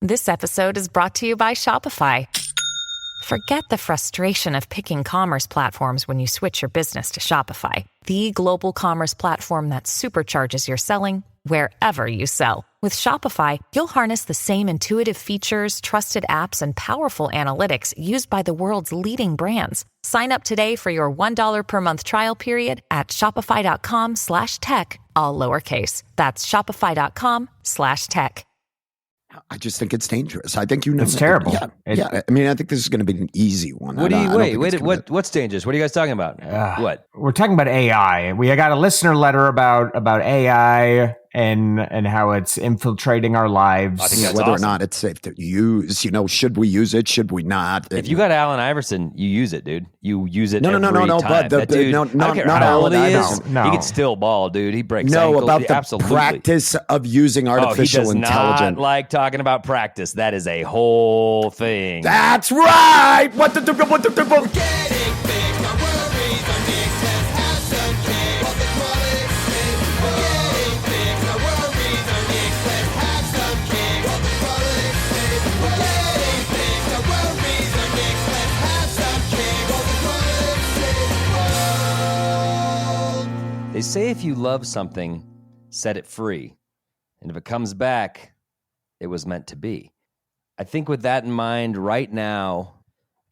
This episode is brought to you by Shopify. Forget the frustration of picking commerce platforms when you switch your business to Shopify, the global commerce platform that supercharges your selling wherever you sell. With Shopify, you'll harness the same intuitive features, trusted apps, and powerful analytics used by the world's leading brands. Sign up today for your $1 per month trial period at shopify.com/tech, all lowercase. That's shopify.com/tech. I just think it's dangerous. I think it's terrible. Yeah. I mean, I think this is going to be an easy one. What's dangerous? What are you guys talking about? What? We're talking about AI. We got a listener letter about AI and how it's infiltrating our lives. I think that's whether awesome. or not it's safe to use. Should we use it? Should we not? If you got Allen Iverson, you use it, dude. You use it. No. Time. But that dude, not I don't care how Allen old he is. Iverson. No. He can still ball, dude. He breaks No, ankles. about the Absolutely. practice of using artificial he does intelligence. Not like talking about practice. That is a whole thing. That's right. What the They say if you love something, set it free. And if it comes back, it was meant to be. I think with that in mind right now,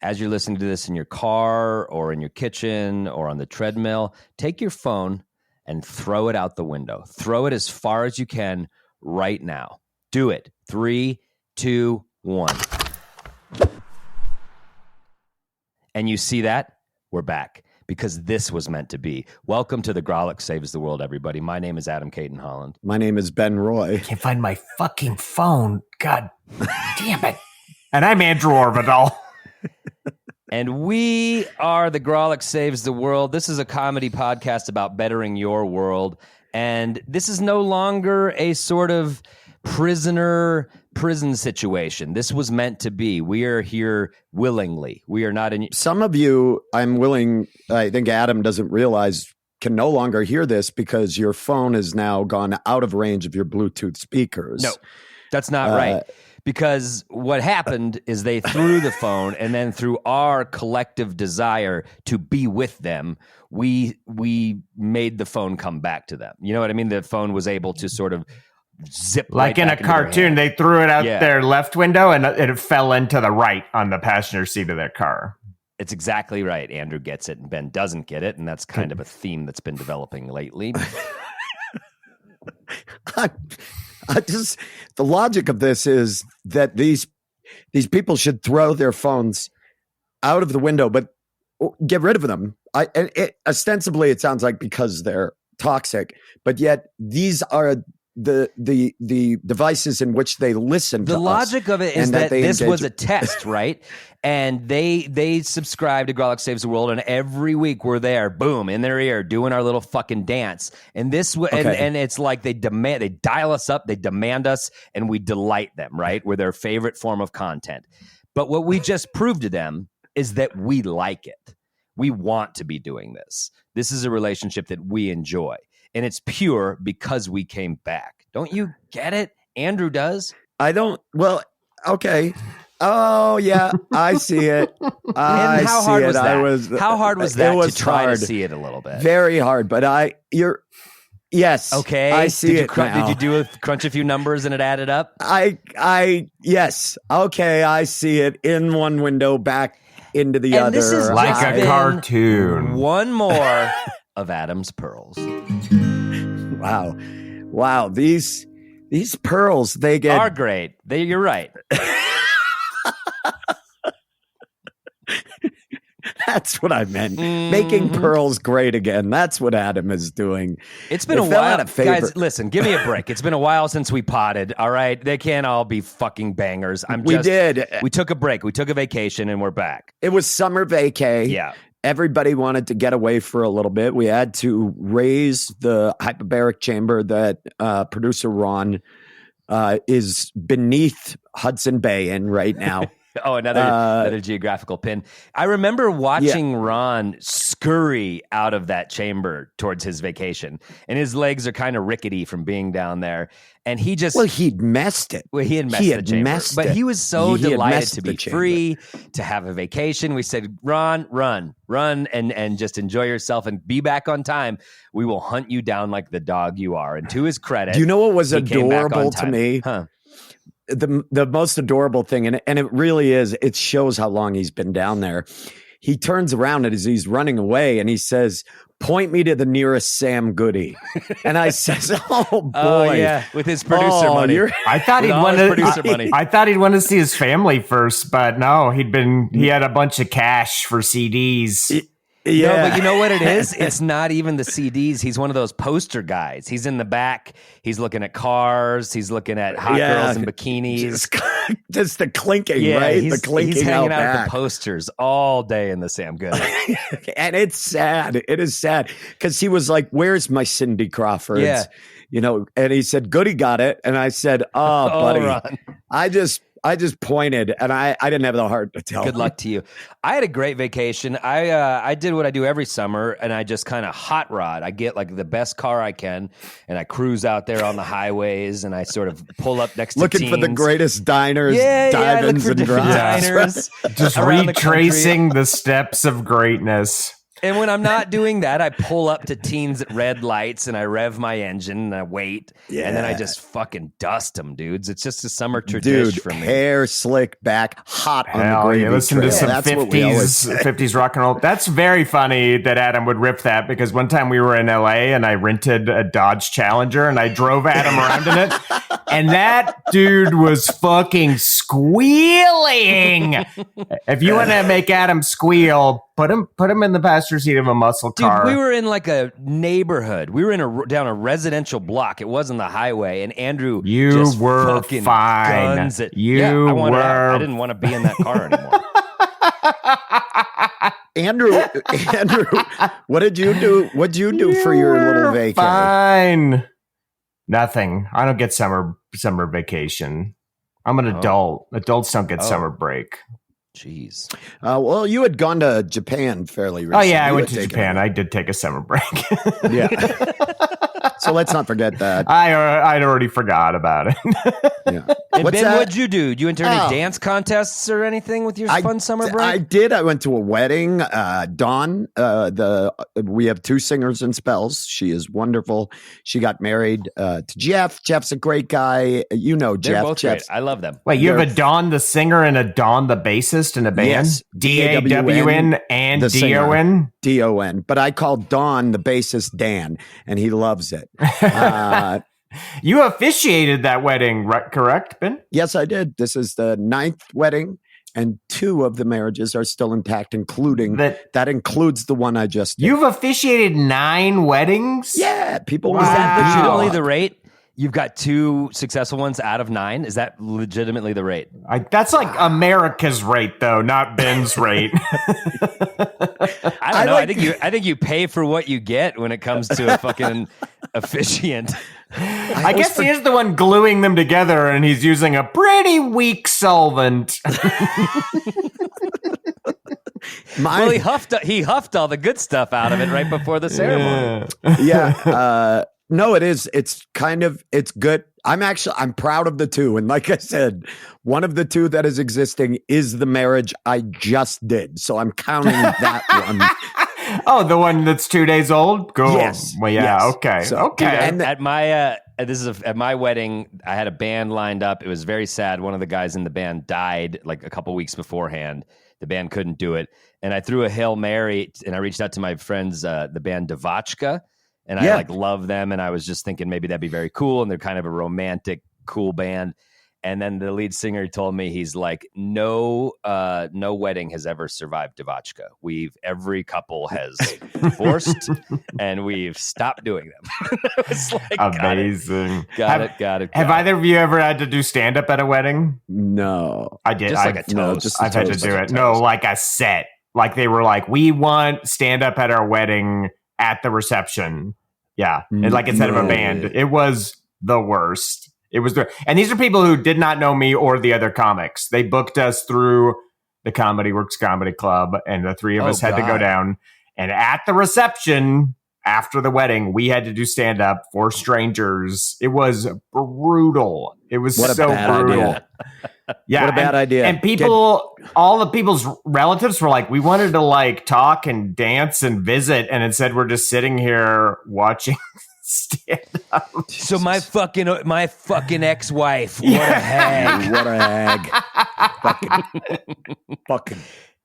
as you're listening to this in your car or in your kitchen or on the treadmill, take your phone and throw it out the window. Throw it as far as you can right now. Do it. 3, 2, 1. And you see that? We're back. Because this was meant to be. Welcome to the Grolic Saves the World, everybody. My name is Adam Caton Holland. My name is Ben Roy. Can't find my fucking phone. God damn it. And I'm Andrew Orbital. And we are the Grolic Saves the World. This is a comedy podcast about bettering your world. And this is no longer a sort of prison situation. This was meant to be. We are here willingly. We are not in. Some of you, I think Adam doesn't realize, can no longer hear this because your phone has now gone out of range of your Bluetooth speakers. No, that's not right. Because what happened is they threw the phone, and then through our collective desire to be with them, we made the phone come back to them. You know what I mean? The phone was able to sort of zip like right in a back into their cartoon. hand. They threw it out their left window and it fell into the right on the passenger seat of their car. It's exactly right. Andrew gets it and Ben doesn't get it, and that's kind of a theme that's been developing lately. The logic of this is that these people should throw their phones out of the window, but get rid of them. Ostensibly, it sounds like because they're toxic, but yet these are the devices in which they listen to the logic of it is that this was a test, right? And they subscribe to Grolic Saves the World, and every week we're there, boom, in their ear, doing our little fucking dance. And and it's like they dial us up, they demand us, and we delight them, right? We're their favorite form of content. But what we just proved to them is that we like it. We want to be doing this. This is a relationship that we enjoy. And it's pure because we came back. Don't you get it? Andrew does. I don't. Well, okay. Oh, yeah. I see it. How hard was that? How hard was that to try to see it a little bit? Very hard. But yes. Okay. I see it now. Did you crunch a few numbers and it added up? Yes. Okay. I see it in one window, back into the and other. This is like a cartoon. One more of Adam's pearls. Wow. These pearls, they are great. You're right. That's what I meant. Making pearls great again. That's what Adam is doing. It's been a while. Guys, listen, give me a break. It's been a while since we potted, all right? They can't all be fucking bangers. We took a break. We took a vacation, and we're back. It was summer vacay. Yeah. Everybody wanted to get away for a little bit. We had to raise the hyperbaric chamber that producer Ron is beneath Hudson Bay in right now. Oh, another geographical pin. I remember watching Ron scurry out of that chamber towards his vacation, and his legs are kind of rickety from being down there. And he just he'd messed it. Well, he had messed the chamber, but he was so delighted to be free, to have a vacation. We said, Ron, run, and just enjoy yourself and be back on time. We will hunt you down like the dog you are. And to his credit, do you know what was adorable to me? Huh? The most adorable thing, and it really is, it shows how long he's been down there. He turns around as he's running away and he says, "Point me to the nearest Sam Goody." And I says, "Oh boy, oh, yeah, with his producer money." I thought he'd want to see his family first, but no, he had a bunch of cash for CDs. Yeah, no, but you know what it is? It's not even the CDs. He's one of those poster guys. He's in the back. He's looking at cars. He's looking at hot girls in bikinis. Just the clinking, right? The clinking. He's hanging out back. at the posters all day in the Sam Goody. And it's sad. It is sad because he was like, "Where's my Cindy Crawford?" Yeah. And he said, "Goody got it." And I said, "Oh, buddy, Ron. I just pointed, and I didn't have the heart to tell Good him. luck to you. I had a great vacation. I did what I do every summer, and I just kind of hot rod. I get like the best car I can, and I cruise out there on the highways, and I sort of pull up next to looking for the greatest diners, dive-ins, and diners. Just retracing the steps of greatness. And when I'm not doing that, I pull up to teens at red lights and I rev my engine and I wait. Yeah. And then I just fucking dust them, dudes. It's just a summer tradition for me. Hair slick back, hot on the gravy listen trail. to some 50s rock and roll. That's very funny that Adam would riff that, because one time we were in LA and I rented a Dodge Challenger and I drove Adam around in it. And that dude was fucking squealing. If you want to make Adam squeal, put him in the passenger seat of a muscle car. Dude, we were in like a neighborhood. We were down a residential block. It wasn't the highway. And Andrew, you were fine. Guns it. I didn't want to be in that car anymore. Andrew, what did you do? What'd you do for your little vacation? Fine. Nothing. I don't get summer vacation. I'm an adult. Adults don't get summer break. Jeez. Well, you had gone to Japan fairly recently. Oh, yeah, I went to Japan. I did take a summer break. Yeah. So let's not forget that. I'd already forgot about it. Yeah. And Ben, what'd you do? Do you enter any dance contests or anything with your fun summer break? I did. I went to a wedding. Dawn, we have two singers in spells. She is wonderful. She got married to Jeff. Jeff's a great guy. You know Jeff. They're both great. I love them. Wait, you have a Dawn the singer and a Dawn the bassist in a band? Yes. DAWN and DON? DON. But I call Dawn the bassist Dan, and he loves it. You officiated that wedding, right, correct, Ben? Yes, I did. This is the 9th wedding, and 2 of the marriages are still intact, including that includes the one I just did. You've officiated 9 weddings? Yeah, people. Wow. Is that legitimately the rate? You've got 2 successful ones out of 9. Is that legitimately the rate? That's like America's rate, though, not Ben's rate. I don't know. I think you pay for what you get when it comes to a fucking officiant. I guess he is the one gluing them together, and he's using a pretty weak solvent. Well, he huffed all the good stuff out of it right before the ceremony. Yeah. No, it is. It's good. I'm proud of the 2. And like I said, one of the 2 that is existing is the marriage I just did. So I'm counting that one. Oh, the one that's 2 days old? Cool. Yes. Well, yeah. Yes. Okay. So, okay. And at my at my wedding, I had a band lined up. It was very sad. One of the guys in the band died like a couple weeks beforehand. The band couldn't do it, and I threw a Hail Mary, and I reached out to my friends, the band Devotchka. And I love them. And I was just thinking maybe that'd be very cool. And they're kind of a romantic, cool band. And then the lead singer told me, he's like, no wedding has ever survived Devotchka. Every couple has divorced and we've stopped doing them. I was like, amazing. Got it. Have either of you ever had to do stand-up at a wedding? No. I did. Just like a toast. I've had to do it. No, like a set. Like they were like, we want stand-up at our wedding at the reception. Yeah. And like instead of a band, it was the worst. It was and these are people who did not know me or the other comics. They booked us through the Comedy Works Comedy Club, and the three of us had to go down. And at the reception after the wedding, we had to do stand-up for strangers. It was brutal. It was so brutal. Yeah, what a bad idea. And all the people's relatives were like, we wanted to like talk and dance and visit, and instead we're just sitting here watching stand up. So my fucking ex-wife, what a hag. What a hag. Fucking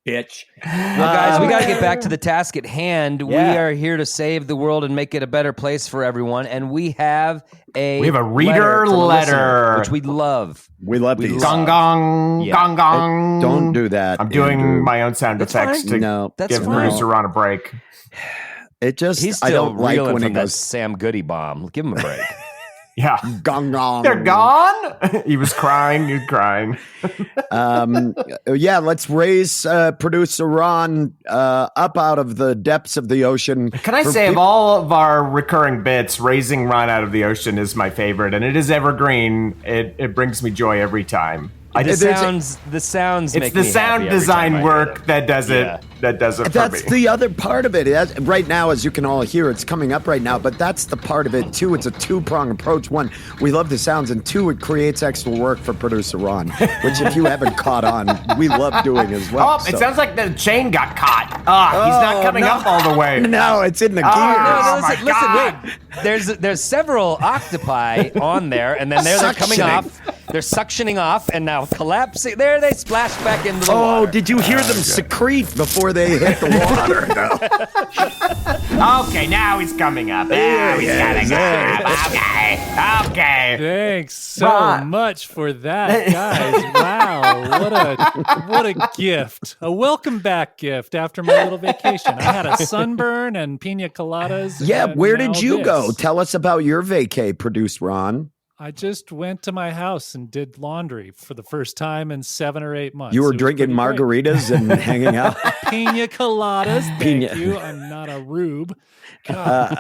bitch. Well, guys, we got to get back to the task at hand. We are here to save the world and make it a better place for everyone. And we have a reader letter, which we love. We love these. Gong gong, gong gong. Don't do that. I'm doing my own sound effects to give producer Ron a break. It just, he's still I don't like when he goes Sam Goody bomb. Give him a break. Yeah. Gong gong. They're gone. He was crying. Let's raise producer Ron up out of the depths of the ocean. Can I say, of all of our recurring bits, raising Ron out of the ocean is my favorite, and it is evergreen. It brings me joy every time. The sounds. It's the sound design work that does it. Yeah. That does it for me. That's the other part of it. Right now, as you can all hear, it's coming up right now. But that's the part of it too. It's a two-pronged approach. One, we love the sounds, and two, it creates extra work for producer Ron, which, if you haven't caught on, we love doing as well. It sounds like the chain got caught. He's not coming up all the way. No, it's in the gears. Listen, wait. There's several octopi on there, and then they're coming off. They're suctioning off and now collapsing. There they splash back into the water. Oh, did you hear them secrete before they hit the water? No. Okay, now he's coming up. Now he's coming up. Okay. Thanks so much for that, guys. Wow, what a gift. A welcome back gift after my little vacation. I had a sunburn and pina coladas. Yeah, where did you go? Tell us about your vacay, producer Ron. I just went to my house and did laundry for the first time in 7 or 8 months. You were drinking margaritas and hanging out? Pina coladas. Thank you. I'm not a rube. Pina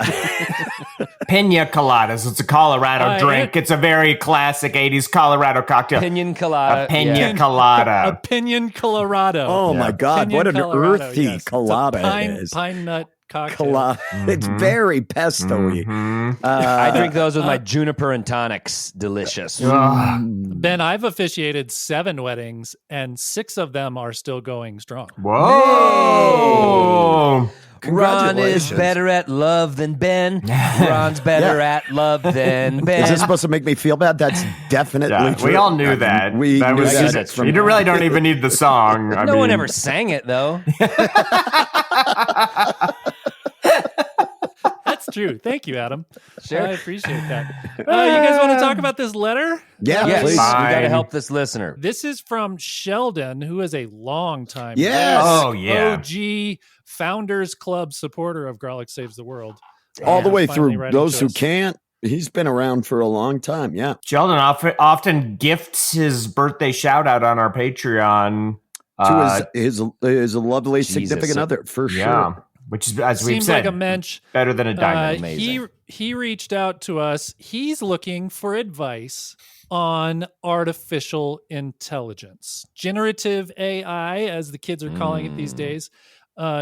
coladas. It's a Colorado drink. It's a very classic 80s Colorado cocktail. Pinion colada. A pina colada. A pinion Colorado. Oh, my God. Pinion what an Colorado, earthy colada it is. Pine nut cocktail. It's very pesto-y. I drink those with my juniper and tonics. Delicious. Ben, I've officiated 7 weddings, and 6 of them are still going strong. Whoa! Ron is better at love than Ben. Ron's better at love than Ben. Is this supposed to make me feel bad? That's definitely true. We all knew that. You really don't even need the song. No one ever sang it, though. That's true. Thank you, Adam. Sure. I appreciate that. You guys want to talk about this letter? Yeah, please. We got to help this listener. This is from Sheldon, who is a long-time OG Founders Club supporter of Garlic Saves the World. All the way through. Those who can't, he's been around for a long time, yeah. Sheldon often gifts his birthday shout-out on our Patreon. To his lovely significant other, for sure. Yeah. Which is, as we've said, like a mensch. Better than a diamond. Amazing. He reached out to us. He's looking for advice on artificial intelligence, generative AI, as the kids are calling it these days.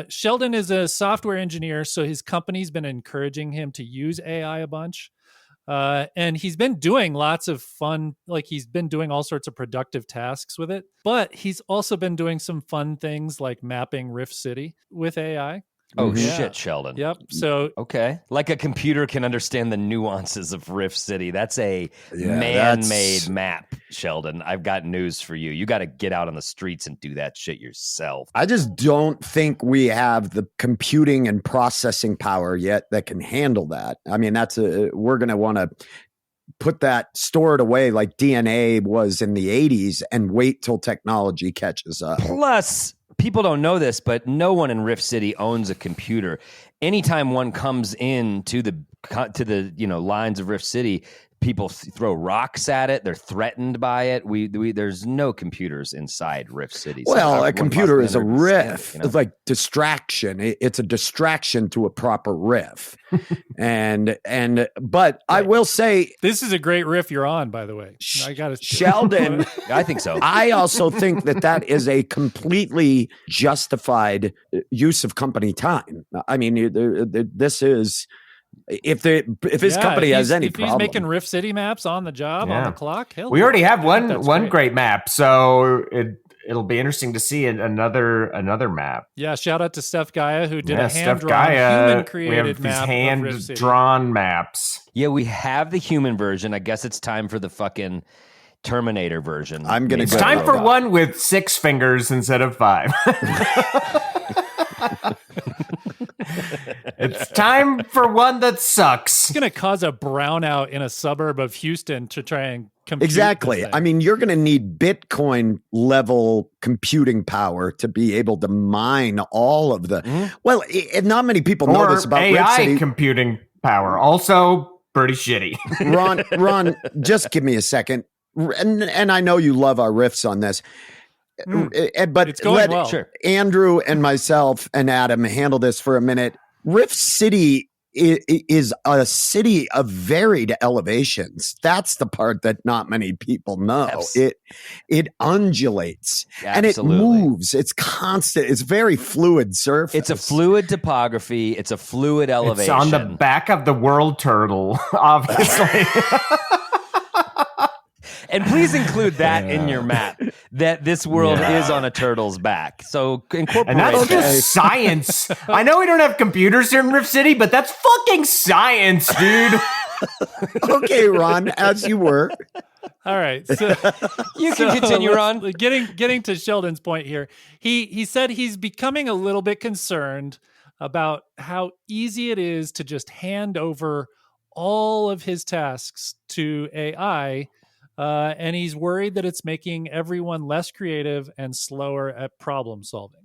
Sheldon is a software engineer, so his company's been encouraging him to use AI a bunch. And he's been doing lots of fun, like he's been doing all sorts of productive tasks with it. But he's also been doing some fun things like mapping Rift City with AI. Oh, shit, Sheldon. Yep. So, okay. Like a computer can understand the nuances of Rift City. That's a man-made map, Sheldon. I've got news for you. You got to get out on the streets and do that shit yourself. I just don't think we have the computing and processing power yet that can handle that. I mean, we're going to want to put that stored away like DNA was in the 80s and wait till technology catches up. Plus, people don't know this, but no one in Rift City owns a computer. Anytime one comes in to the lines of Rift City, People throw rocks at it. They're threatened by it. There's no computers inside Rift City. So well, a computer is a riff. It, you know? It's like distraction. It's a distraction to a proper riff. but right. I will say, this is a great riff you're on, by the way. I got to Sheldon. I think so. I also think that is a completely justified use of company time. I mean, this is. If his company has any problem, he's making Rift City maps on the job, on the clock. We already have one great map, so it'll be interesting to see another map. Yeah, shout out to Steph Gaia who did a hand-drawn, human-created map. Hand-drawn maps. Yeah, we have the human version. I guess it's time for the fucking Terminator version. It's time for one with 6 fingers instead of 5. It's time for one that sucks. It's going to cause a brownout in a suburb of Houston to try and compute. Exactly. I mean, you're going to need Bitcoin level computing power to be able to mine all of the. Well, not many people know this about AI Rift City. Computing power. Also pretty shitty. Ron, just give me a second. And I know you love our riffs on this. But it's going well. Sure. Andrew and myself and Adam handle this for a minute. Rift City is a city of varied elevations. That's the part that not many people know. Yes. It undulates. Absolutely. And it moves. It's constant. It's very fluid surface. It's a fluid topography. It's a fluid elevation. It's on the back of the world turtle, obviously. And please include that in your map, that this world is on a turtle's back. So incorporate and that's just science. I know we don't have computers here in Rift City, but that's fucking science, dude. Okay, Ron, as you were. All right. So, you can continue, Ron. Getting to Sheldon's point here. He said he's becoming a little bit concerned about how easy it is to just hand over all of his tasks to AI. And he's worried that it's making everyone less creative and slower at problem solving,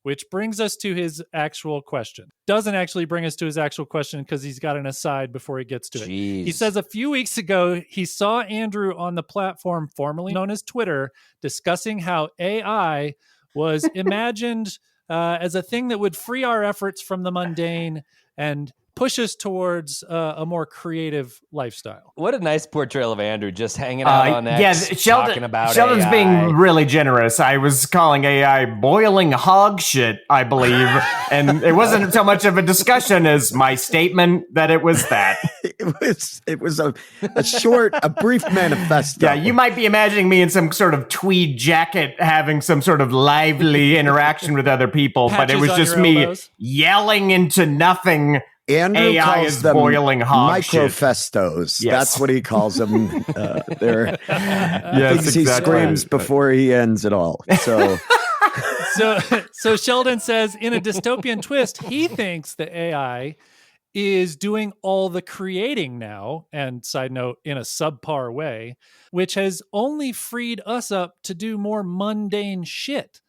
which brings us to his actual question. Doesn't actually bring us to his actual question because he's got an aside before he gets to it. He says a few weeks ago, he saw Andrew on the platform formerly known as Twitter discussing how AI was imagined as a thing that would free our efforts from the mundane and push us towards a more creative lifestyle. What a nice portrayal of Andrew just hanging out on X, talking about Sheldon's AI. being really generous. I was calling AI boiling hog shit, I believe, and it wasn't so much of a discussion as my statement that it was that. It was a brief manifesto. Yeah, you might be imagining me in some sort of tweed jacket having some sort of lively interaction with other people, but it was just me yelling into nothing. Andrew AI calls is them boiling hog microfestos. Yes. That's what he calls them. They're yes, things he screams before he ends it all. So Sheldon says, in a dystopian twist, he thinks that AI is doing all the creating now, and side note, in a subpar way, which has only freed us up to do more mundane shit.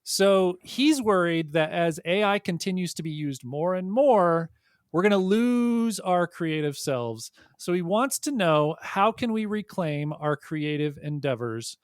So he's worried that as AI continues to be used more and more, we're going to lose our creative selves. So he wants to know, how can we reclaim our creative endeavors?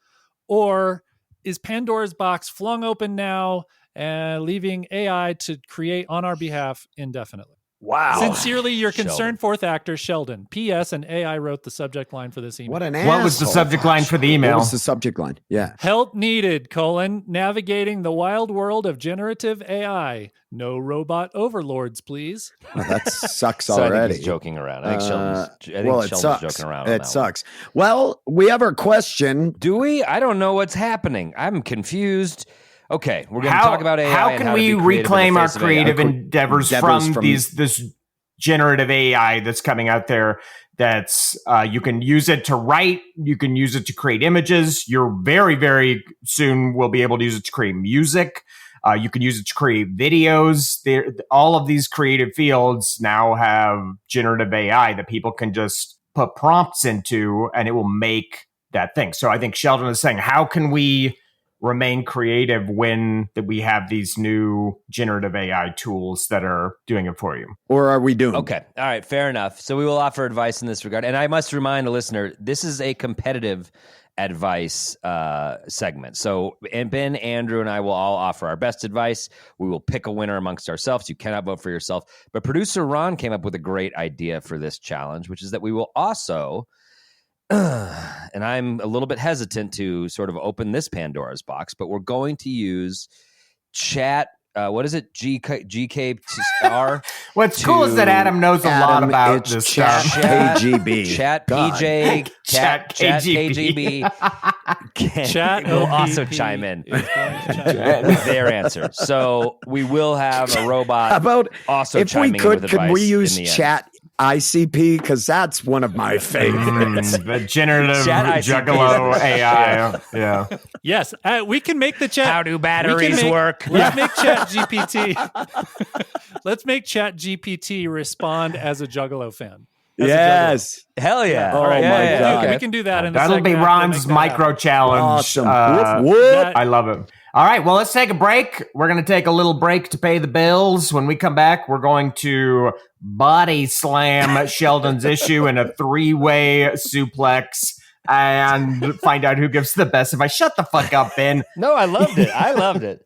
Or is Pandora's box flung open now, leaving AI to create on our behalf indefinitely? Wow. Sincerely, your concerned fourth actor, Sheldon. P.S. and AI wrote the subject line for this email. What was the subject line for the email? What was the subject line? Yeah. Help needed, navigating the wild world of generative AI. No robot overlords, please. Oh, that sucks So already. I think he's joking around. I think Sheldon's joking around. It sucks. Well, we have our question. Do we? I don't know what's happening. I'm confused. Okay, we're going to talk about AI. How can we reclaim our creative endeavors from this generative AI that's coming out there? That's you can use it to write, you can use it to create images. You're very, very soon will be able to use it to create music. You can use it to create videos. All of these creative fields now have generative AI that people can just put prompts into, and it will make that thing. So I think Sheldon is saying, how can we remain creative when that we have these new generative AI tools that are doing it for you? Or are we doomed? Okay. All right. Fair enough. So we will offer advice in this regard. And I must remind a listener, this is a competitive advice segment. So and Ben, Andrew, and I will all offer our best advice. We will pick a winner amongst ourselves. You cannot vote for yourself. But producer Ron came up with a great idea for this challenge, which is that we will also, and I'm a little bit hesitant to sort of open this Pandora's box, but we're going to use chat. What is it? GKR? What's cool is that Adam knows a lot about this chat stuff. KGB. Chat PJ. Chat KGB. Chat will OPP also chime in is going to chime in. with their answer. So we will have a robot How about also if we chiming in with could advice we use in the end. chat ICP? Because that's one of my favorites. The generative Chat ICP. juggalo AI. Yeah. Yes, we can make the chat. How do batteries work? Let's make Chat GPT. Let's make Chat GPT respond as a Juggalo fan. As a Yes. Hell yeah. Oh All right, my yeah, God. okay. We can do that in the That'll be second half. Ron's We'll make that micro happen. challenge. Awesome. Uh, Whoop, whoop. That- I love it. All right, well, let's take a break. We're going to take a little break to pay the bills. When we come back, we're going to body slam Sheldon's issue in a 3-way suplex and find out who gives the best advice. Shut the fuck up, Ben. No, I loved it. I loved it.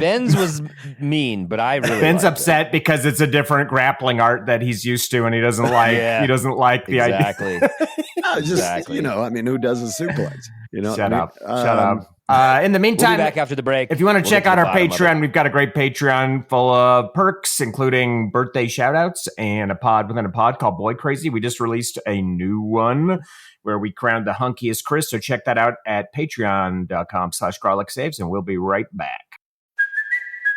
Ben's was mean, but I really Ben's liked upset because it's a different grappling art that he's used to, and he doesn't like. Yeah. He doesn't like the idea. Exactly. Just, Exactly. I mean, who does a suplex? Shut up. Shut Um, up. In the We'll meantime, be back after the break. if you want to We'll check get out to our the bottom of it. Patreon, we've got a great Patreon full of perks, including birthday shout-outs and a pod within a pod called Boy Crazy. We just released a new one where we crowned the hunkiest Chris. So check that out at patreon.com/garlicsaves, and we'll be right back.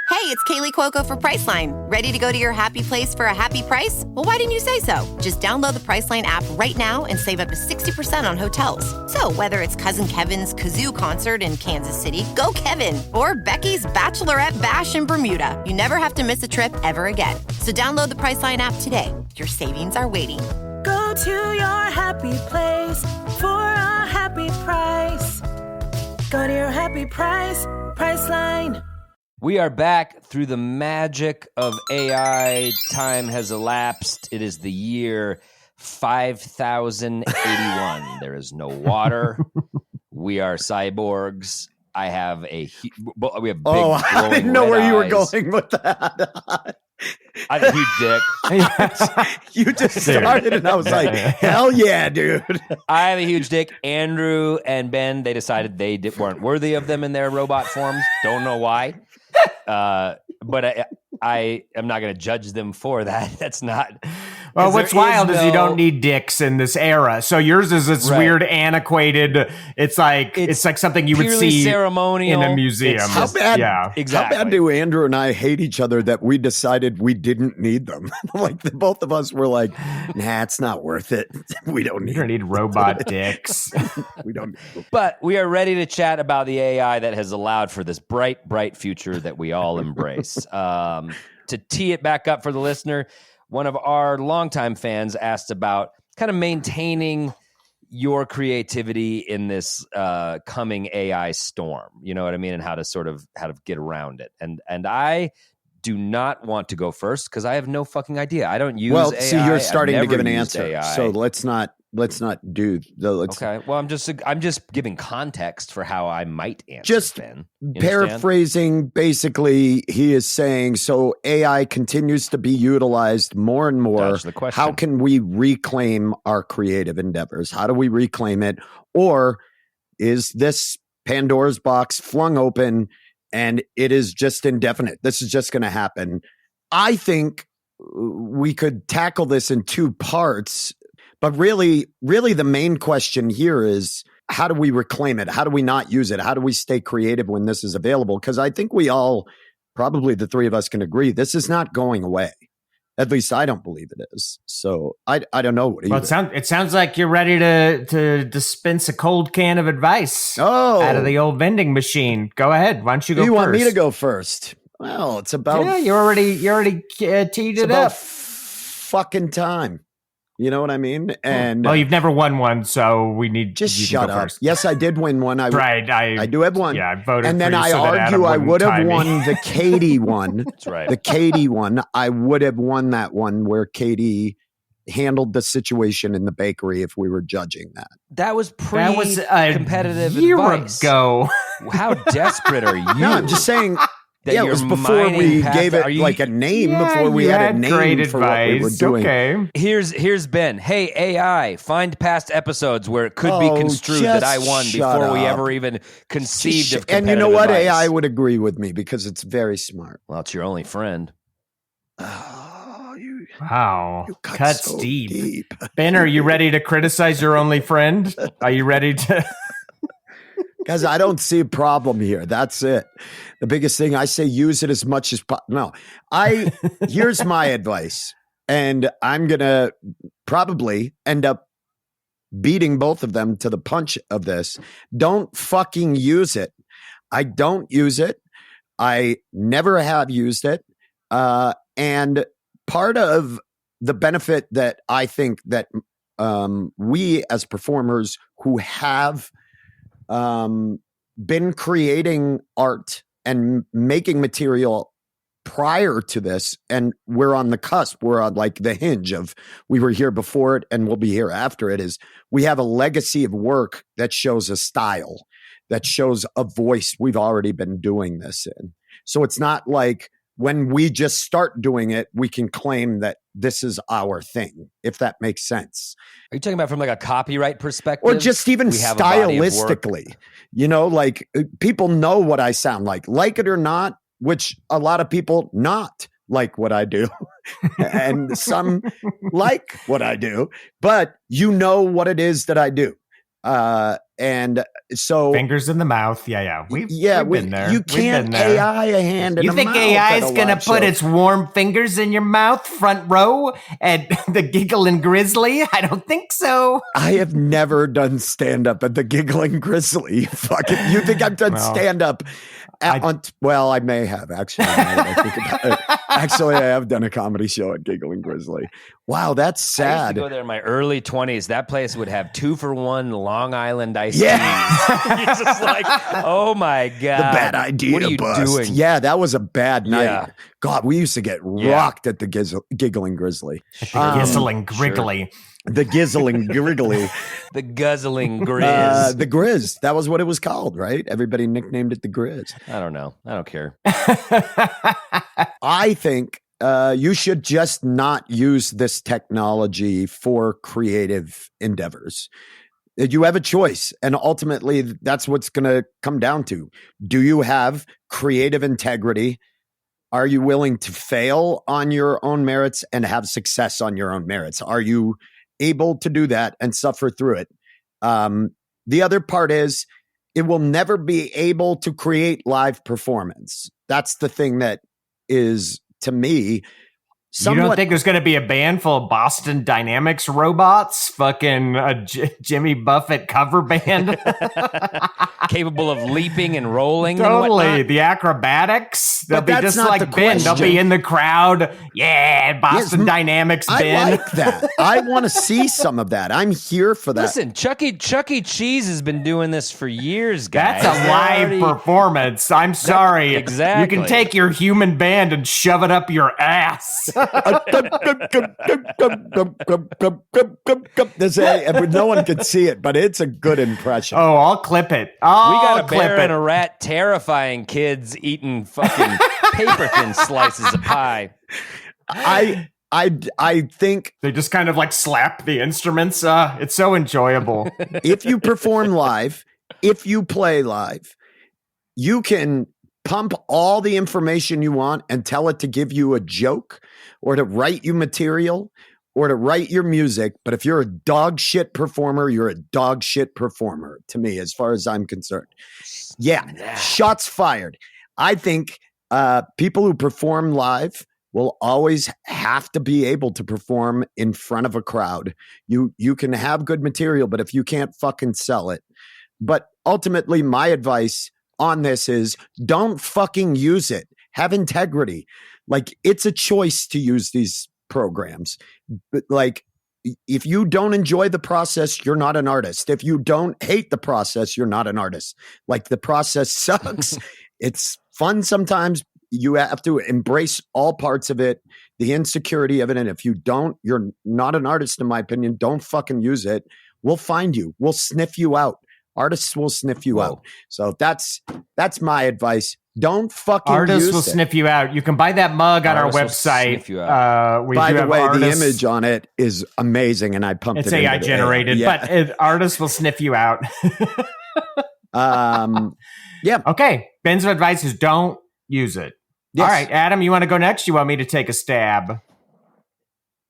Hey, it's Kaylee Cuoco for Priceline. Ready to go to your happy place for a happy price? Well, why didn't you say so? Just download the Priceline app right now and save up to 60% on hotels. So whether it's Cousin Kevin's Kazoo Concert in Kansas City, go Kevin, or Becky's Bachelorette Bash in Bermuda, you never have to miss a trip ever again. So download the Priceline app today. Your savings are waiting. Go to your happy place for a happy price. Go to your happy price, Priceline. We are back through the magic of AI. Time has elapsed. It is the year 5081. There is no water. We are cyborgs. I have we have big I glowing didn't know red where you were eyes. going with that. I have a huge dick. You just started, and I was like, hell yeah, dude. I have a huge dick. Andrew and Ben, they decided they weren't worthy of them in their robot forms. Don't know why. But I am not going to judge them for that. That's not. Well, what's there wild is you no- don't need dicks in this era. So yours is this Right. weird, antiquated. It's like something you would purely see ceremonial. in a museum. It's How just- bad? Yeah. Exactly. How bad do Andrew and I hate each other that we decided we didn't need them? Like both of us were like, "Nah, it's not worth it. We don't You need. don't need robot dicks. We don't." But we are ready to chat about the AI that has allowed for this bright, bright future that we all embrace. To tee it back up for the listener, one of our longtime fans asked about kind of maintaining your creativity in this coming AI storm. You know what I mean? And how to get around it. And I do not want to go first because I have no fucking idea. I don't use AI. See, you're starting I've to give never an used answer, AI. so let's not do the. Okay. Well, I'm just giving context for how I might answer. Just Ben. You understand? paraphrasing, basically, he is saying, so AI continues to be utilized more and more. Dodge the question. How can we reclaim our creative endeavors? How do we reclaim it? Or is this Pandora's box flung open and it is just indefinite? This is just going to happen. I think we could tackle this in two parts, but really the main question here is, how do we reclaim it? How do we not use it? How do we stay creative when this is available? Because I think we all, probably the three of us, can agree this is not going away. At least I don't believe it is. So I don't know. What do you Well, it sounds like you're ready to dispense a cold can of advice out of the old vending machine. Go ahead. Why don't you go you first? want me to go first? Well, it's about Yeah, you already teed it's it about up. fucking time. You know what I mean? And well, you've never won one, so we need just you shut to go up. first. Yes, I did win one. I do have one. Yeah, I voted and then for you I so that argue Adam I wouldn't would have tie me. won the Katie one. That's right. The Katie one. I would have won that one where Katie handled the situation in the bakery if we were judging that. That was That was a competitive year advice. ago. How desperate are you? No, I'm just saying. That Yeah, it you're was before mining we past gave the- it are you- like a name, Yeah, before we you had a had name great for what we were advice. doing. Okay. Here's Ben. Hey AI, find past episodes where it could be Oh, construed that I just won shut before we up. ever even conceived of And competitive you know what? advice. AI would agree with me because it's very smart. Well, it's your only friend. Oh, Wow. you cut Cuts so deep. Ben, are you ready to criticize your only friend? Are you ready to? Guys, I don't see a problem here. That's it. The biggest thing I say, use it as much as possible. No, here's my advice. And I'm going to probably end up beating both of them to the punch of this. Don't fucking use it. I don't use it. I never have used it. And part of the benefit that I think that we as performers who have been creating art and making material prior to this, and we're on the cusp, we're on like the hinge of, we were here before it and we'll be here after it, is we have a legacy of work that shows a style, that shows a voice we've already been doing this in. So it's not like when we just start doing it, we can claim that this is our thing, if that makes sense. Are you talking about from like a copyright perspective? Or just even We have a body of work. stylistically, you know, like people know what I sound like it or not, which a lot of people not like what I do and some like what I do, but you know what it is that I do. And so Fingers in the mouth. Yeah. We've been there. You can't AI a hand in You a think mouth AI at is a going to live put show. its warm fingers in your mouth, front row, at the Giggling Grizzly? I don't think so. I have never done stand-up at the Giggling Grizzly. Fucking, you think I've done stand-up well, I may have, actually. Now that I think about it. Actually, I have done a comedy show at Giggling Grizzly. Wow, that's I used sad. to go there in my early 20s. That place would have 2-for-1 Long Island iced Yeah. teas. You're just like, oh my God. The bad idea What are you bust. doing? Yeah, that was a bad night. Yeah. God, we used to get rocked at the Giggling Grizzly. Giggling Griggly. The Giggling Grizzly. The guzzling grizz. The Grizz. That was what it was called, right? Everybody nicknamed it the Grizz. I don't know. I don't care. I think you should just not use this technology for creative endeavors. You have a choice, and ultimately that's what's going to come down to. Do you have creative integrity? Are you willing to fail on your own merits and have success on your own merits? Are you able to do that and suffer through it? The other part is it will never be able to create live performance. That's the thing that is, to me, You don't think there's going to be a band full of Boston Dynamics robots? Fucking a Jimmy Buffett cover band? Capable of leaping and rolling Totally. and whatnot. The acrobatics. They'll But be that's just not like the Ben. They'll question. be in the crowd. Yeah, Boston Dynamics Ben. I like that. I want to see some of that. I'm here for that. Listen, Chuck E. Cheese has been doing this for years, guys. That's a They're live already- performance. I'm sorry. exactly. You can take your human band and shove it up your ass. No one can see it, but it's a good impression. Oh, I'll clip it. We got a clip bear it. and a rat terrifying kids eating fucking paper thin slices of pie. I think They just kind of like slap the instruments. It's so enjoyable. if you perform live, if you play live, you can pump all the information you want and tell it to give you a joke or to write you material or to write your music. But if you're a dog shit performer, you're a dog shit performer to me, as far as I'm concerned. Yeah. Shots fired. I think people who perform live will always have to be able to perform in front of a crowd. You can have good material, but if you can't fucking sell it. But ultimately, my advice on this is don't fucking use it. Have integrity. Like, it's a choice to use these programs. But like, if you don't enjoy the process, you're not an artist. If you don't hate the process, you're not an artist. Like, the process sucks. It's fun sometimes. You have to embrace all parts of it, the insecurity of it. And if you don't, you're not an artist, in my opinion. Don't fucking use it. We'll find you. We'll sniff you out. Artists will sniff you out. So that's my advice. Don't fucking Artists use will sniff you out. You can buy that mug on our website. By the way, the image on it is amazing, and I pumped it. It's AI generated, but artists will sniff you out. Yeah. Okay. Ben's advice is don't use it. Yes. All right, Adam, you want to go next? You want me to take a stab?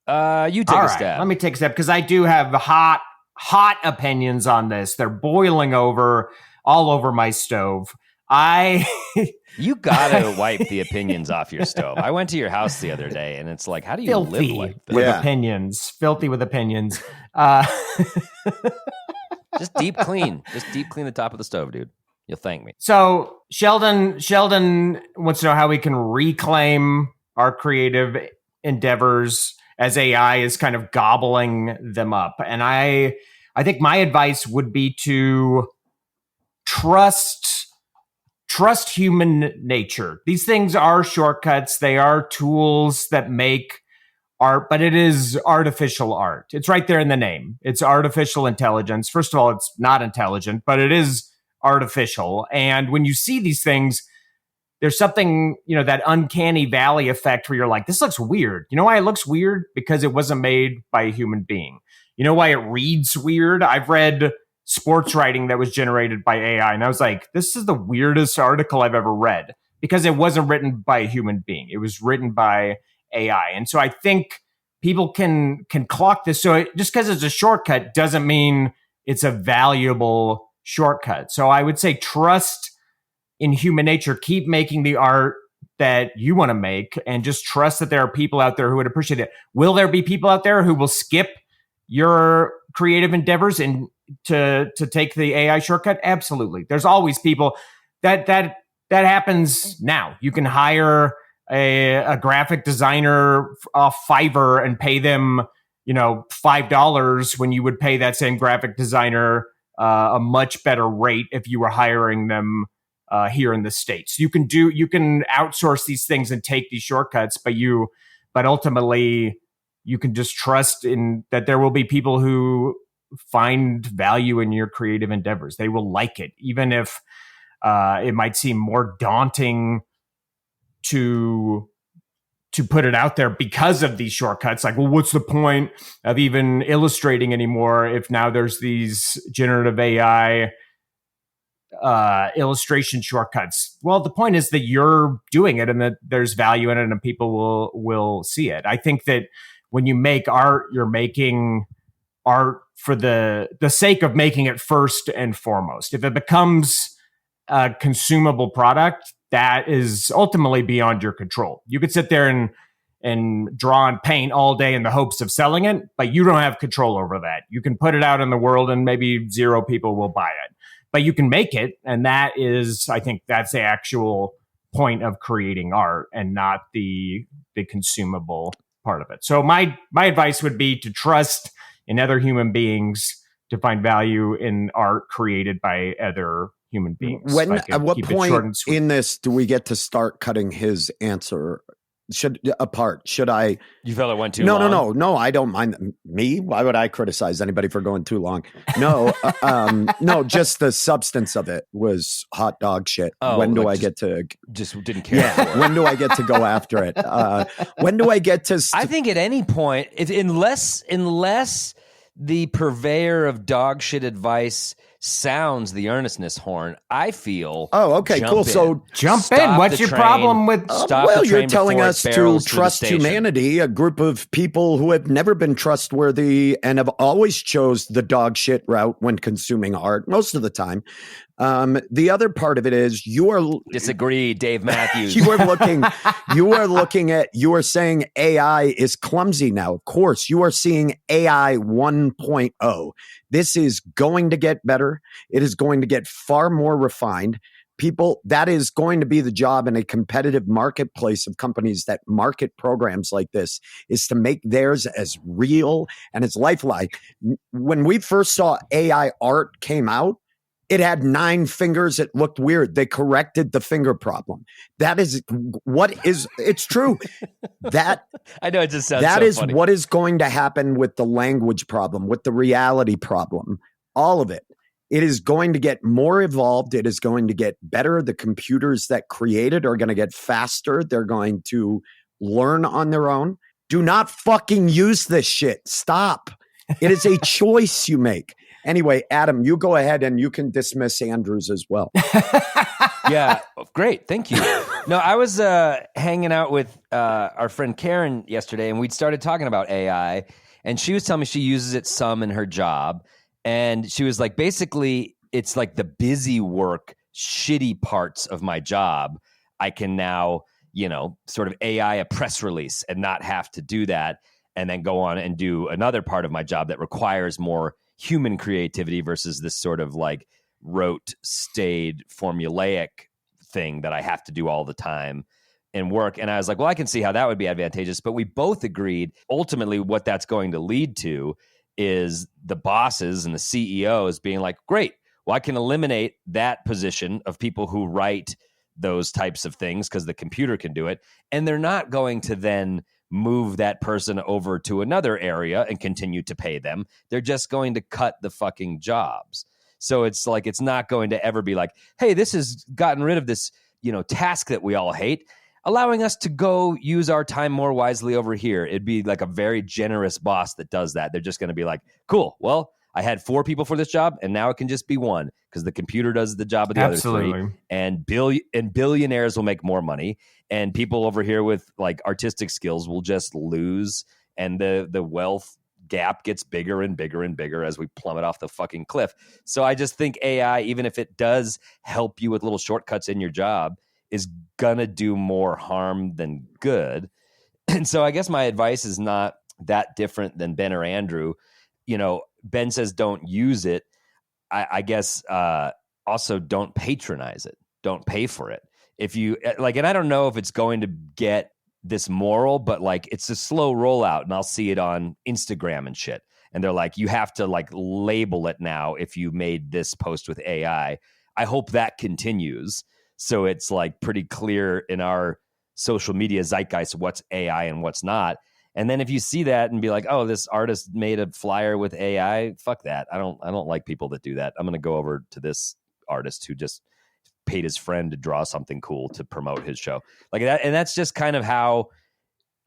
You take a stab. Let me take a stab, because I do have hot opinions on this. They're boiling over all over my stove. You gotta wipe the opinions off your stove. I went to your house the other day, and it's like, how do you live like this? With opinions. Filthy with opinions. Just deep clean. Just deep clean the top of the stove, dude. You'll thank me. So Sheldon wants to know how we can reclaim our creative endeavors as AI is kind of gobbling them up. And I think my advice would be to trust human nature. These things are shortcuts. They are tools that make art, but it is artificial art. It's right there in the name. It's artificial intelligence. First of all, it's not intelligent, but it is artificial. And when you see these things, there's something, that uncanny valley effect where you're like, this looks weird. You know why it looks weird? Because it wasn't made by a human being. You know why it reads weird? I've read sports writing that was generated by AI, and I was like, this is the weirdest article I've ever read, because it wasn't written by a human being. It was written by AI. And so I think people can clock this. So just because it's a shortcut doesn't mean it's a valuable shortcut. So I would say trust in human nature. Keep making the art that you want to make, and just trust that there are people out there who would appreciate it. Will there be people out there who will skip your creative endeavors and to take the AI shortcut? Absolutely. There's always people that happens now. You can hire a graphic designer off Fiverr and pay them, $5 when you would pay that same graphic designer a much better rate if you were hiring them here in the States. You can outsource these things and take these shortcuts, but ultimately you can just trust in that there will be people who find value in your creative endeavors. They will like it, even if it might seem more daunting to put it out there because of these shortcuts. Like, well, what's the point of even illustrating anymore if now there's these generative AI illustration shortcuts? Well, the point is that you're doing it and that there's value in it and people will see it. I think that when you make art, you're making art for the sake of making it first and foremost. If it becomes a consumable product, that is ultimately beyond your control. You could sit there and draw and paint all day in the hopes of selling it, but you don't have control over that. You can put it out in the world and maybe 0 people will buy it, but you can make it. And I think that's the actual point of creating art and not the consumable part of it. So my advice would be to trust in other human beings to find value in art created by other human beings. At what point in this do we get to start cutting his answer apart? Should I? You felt it went too long? No, I don't mind. Me? Why would I criticize anybody for going too long? No, no, just the substance of it was hot dog shit. When do I get to? Just didn't care. Yeah. When do I get to go after it? When do I get to? I think at any point, unless the purveyor of dog shit advice sounds the earnestness horn, I feel. Oh, okay, cool. So jump in. What's your problem with? Well, you're telling us to trust humanity, a group of people who have never been trustworthy and have always chose the dog shit route when consuming art, most of the time. The other part of it is you are disagree, Dave Matthews. you are saying AI is clumsy now. Of course, you are seeing AI 1.0. This is going to get better. It is going to get far more refined. people, that is going to be the job in a competitive marketplace of companies that market programs like this, is to make theirs as real and as lifelike. When we first saw AI art came out, it had 9 fingers. It looked weird. They corrected the finger problem. That is it's true. That I know it just sounds that so is funny. what is going to happen with the language problem, with the reality problem, all of it. It is going to get more evolved. It is going to get better. The computers that create it are going to get faster. They're going to learn on their own. Do not fucking use this shit. Stop. It is a choice you make. Anyway, Adam, you go ahead and you can dismiss Andrews as well. Yeah, great. Thank you. No, I was hanging out with our friend Karen yesterday, and we'd started talking about AI, and she was telling me she uses it some in her job. And she was like, basically, it's like the busy work, shitty parts of my job. I can now, sort of AI a press release and not have to do that, and then go on and do another part of my job that requires more human creativity versus this sort of like rote, staid, formulaic thing that I have to do all the time in work. And I was like, well, I can see how that would be advantageous. But we both agreed ultimately what that's going to lead to is the bosses and the CEOs being like, great, well, I can eliminate that position of people who write those types of things because the computer can do it. And they're not going to then move that person over to another area and continue to pay them. They're just going to cut the fucking jobs. So it's like, it's not going to ever be like, hey, this has gotten rid of this, task that we all hate, allowing us to go use our time more wisely over here. It'd be like a very generous boss that does that. They're just going to be like, cool, well, I had 4 people for this job, and now it can just be 1 because the computer does the job of the other 3. And billionaires will make more money, and people over here with like artistic skills will just lose, and the wealth gap gets bigger and bigger and bigger as we plummet off the fucking cliff. So I just think AI, even if it does help you with little shortcuts in your job, is gonna do more harm than good. And so I guess my advice is not that different than Ben or Andrew. Ben says don't use it. I guess also don't patronize it. Don't pay for it. If you like, and I don't know if it's going to get this moral, but like it's a slow rollout, and I'll see it on Instagram and shit. And they're like, you have to like label it now if you made this post with AI. I hope that continues. So it's like pretty clear in our social media zeitgeist what's AI and what's not. And then if you see that and be like, oh, this artist made a flyer with AI, fuck that. I don't like people that do that. I'm going to go over to this artist who just paid his friend to draw something cool to promote his show. Like that. And that's just kind of how,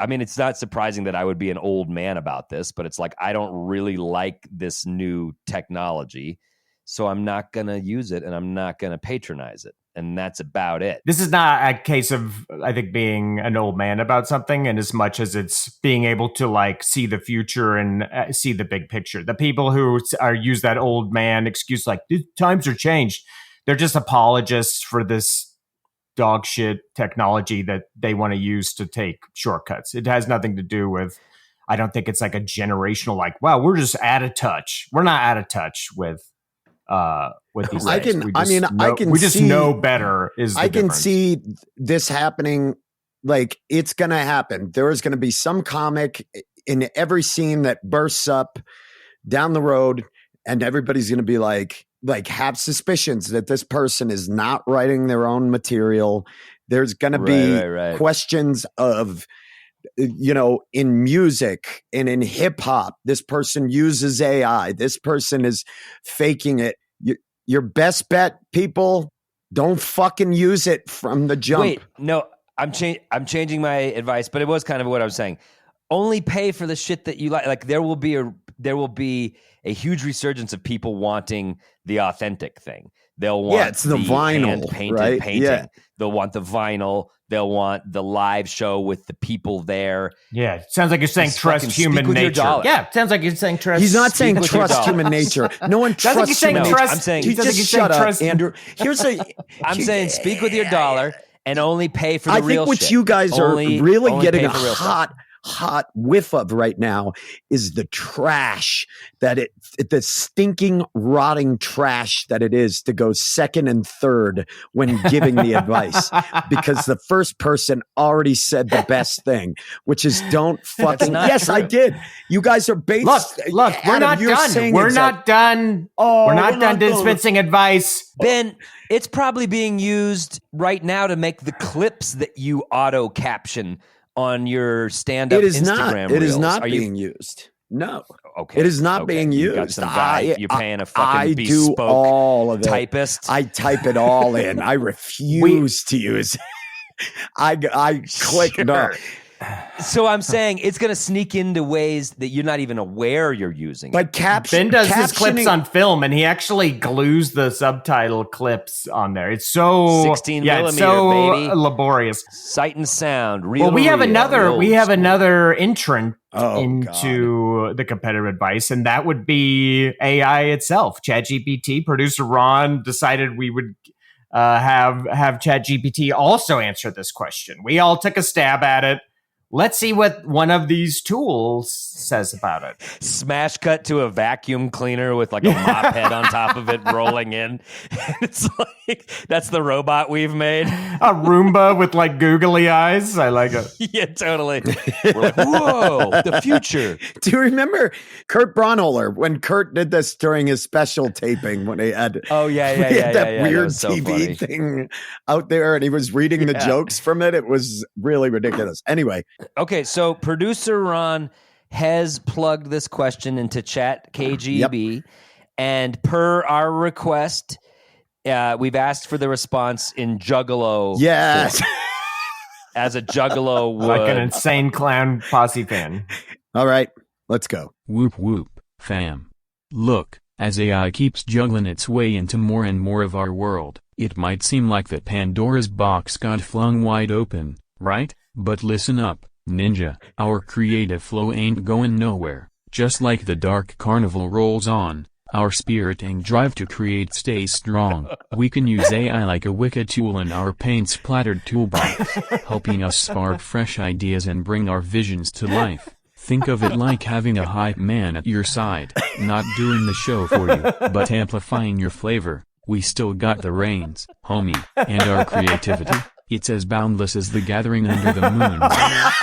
I mean, it's not surprising that I would be an old man about this, but it's like, I don't really like this new technology, so I'm not going to use it and I'm not going to patronize it. And that's about it. This is not a case of, I think, being an old man about something, and as much as it's being able to like see the future and see the big picture. The people who use that old man excuse, like, times are changed, they're just apologists for this dog shit technology that they want to use to take shortcuts. It has nothing to do with, I don't think it's like a generational, like, wow, we're just out of touch. We're not out of touch with these I days. can we just see, know better is the I can difference. see this happening. Like, it's going to happen. There is going to be some comic in every scene that bursts up down the road, and everybody's going to be like have suspicions that this person is not writing their own material. There's going to be questions of, in music and in hip hop, this person uses AI. This person is faking it. Your best bet, people, don't fucking use it from the jump. Wait, no, I'm changing my advice, but it was kind of what I was saying. Only pay for the shit that you like. Like there will be a huge resurgence of people wanting the authentic thing. They'll want it's the vinyl, painted painting. Yeah. They'll want the vinyl. They'll want the live show with the people there. Yeah, sounds like you're saying trust human nature. Yeah, sounds like you're saying trust. He's not saying trust human nature. No one trusts human nature. I'm saying just shut up, Andrew. I'm saying speak with your dollar and only pay for the real shit. I think what you guys are really getting a hot hot whiff of right now is the trash the stinking, rotting trash that it is to go second and third when giving the advice, because the first person already said the best thing, which is don't fucking. Yes, true. I did. You guys are based. Look, we're not done. We're not done. We're not done dispensing advice. Ben, it's probably being used right now to make the clips that you auto caption on your stand-up Instagram reels. It is not being used. No. Okay. It is not being used. You got some guy, you're paying a fucking bespoke do all of it. Typist. I type it all in. I refuse to use it. I click no. So I'm saying it's going to sneak into ways that you're not even aware you're using. But Ben does his clips on film, and he actually glues the subtitle clips on there. It's so 16 millimeter, it's so baby. Laborious. Sight and sound. Real. Well, we have another entrant into the competitive advice, and that would be AI itself. ChatGPT. Producer Ron decided we would have ChatGPT also answer this question. We all took a stab at it. Let's see what one of these tools says about it. Smash cut to a vacuum cleaner with like a mop head on top of it rolling in. It's like, that's the robot we've made. A Roomba with like googly eyes. I like it. Yeah, totally. We're like, whoa, the future. Do you remember Kurt Braunohler when Kurt did this during his special taping when he had that weird that TV thing out there and he was reading the jokes from it? It was really ridiculous. Anyway. Okay, so producer Ron has plugged this question into Chat KGB, and per our request, we've asked for the response in Juggalo. Yes, form, as a Juggalo would. Like an insane clown posse fan. All right, let's go. Whoop whoop, fam. Look, as AI keeps juggling its way into more and more of our world, it might seem like that Pandora's box got flung wide open, right? But listen up. Ninja, our creative flow ain't going nowhere. Just like the dark carnival rolls on, our spirit and drive to create stays strong. We can use AI like a wicked tool in our paint-splattered toolbox, helping us spark fresh ideas and bring our visions to life. Think of it like having a hype man at your side, not doing the show for you, but amplifying your flavor. We still got the reins, homie, and our creativity. It's as boundless as the gathering under the moon.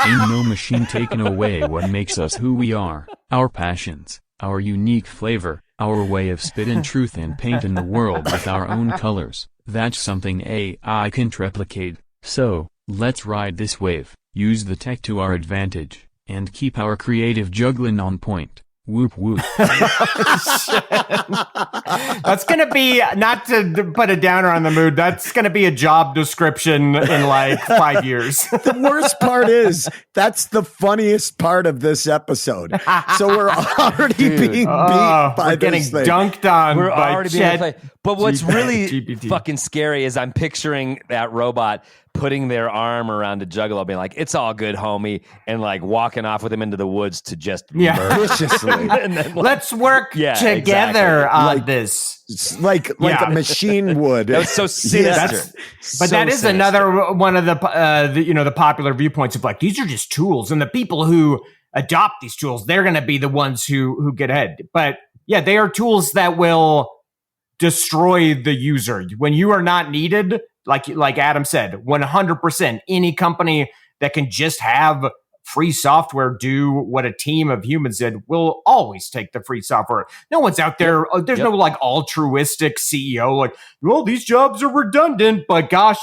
Ain't no machine taking away what makes us who we are, our passions, our unique flavor, our way of spitting truth and painting the world with our own colors. That's something AI can replicate. So, let's ride this wave, use the tech to our advantage, and keep our creative juggling on point. Whoop whoop. That's going to be, not to put a downer on the mood, that's going to be a job description in like 5 years. The worst part is, that's the funniest part of this episode. So we're already being beat by getting this thing. dunked on. We're by already being But what's really fucking scary is I'm picturing that robot putting their arm around a Juggalo, being like, "It's all good, homie," and like walking off with him into the woods to just viciously. And then, let's work together on this, like a machine would. That was so sinister. But that is another one of the popular viewpoints of like, these are just tools, and the people who adopt these tools, they're going to be the ones who get ahead. But yeah, they are tools that will destroy the user when you are not needed. Like Adam said, 100%. Any company that can just have free software do what a team of humans did will always take the free software. No one's out there. There's no like altruistic CEO like, well, these jobs are redundant, but gosh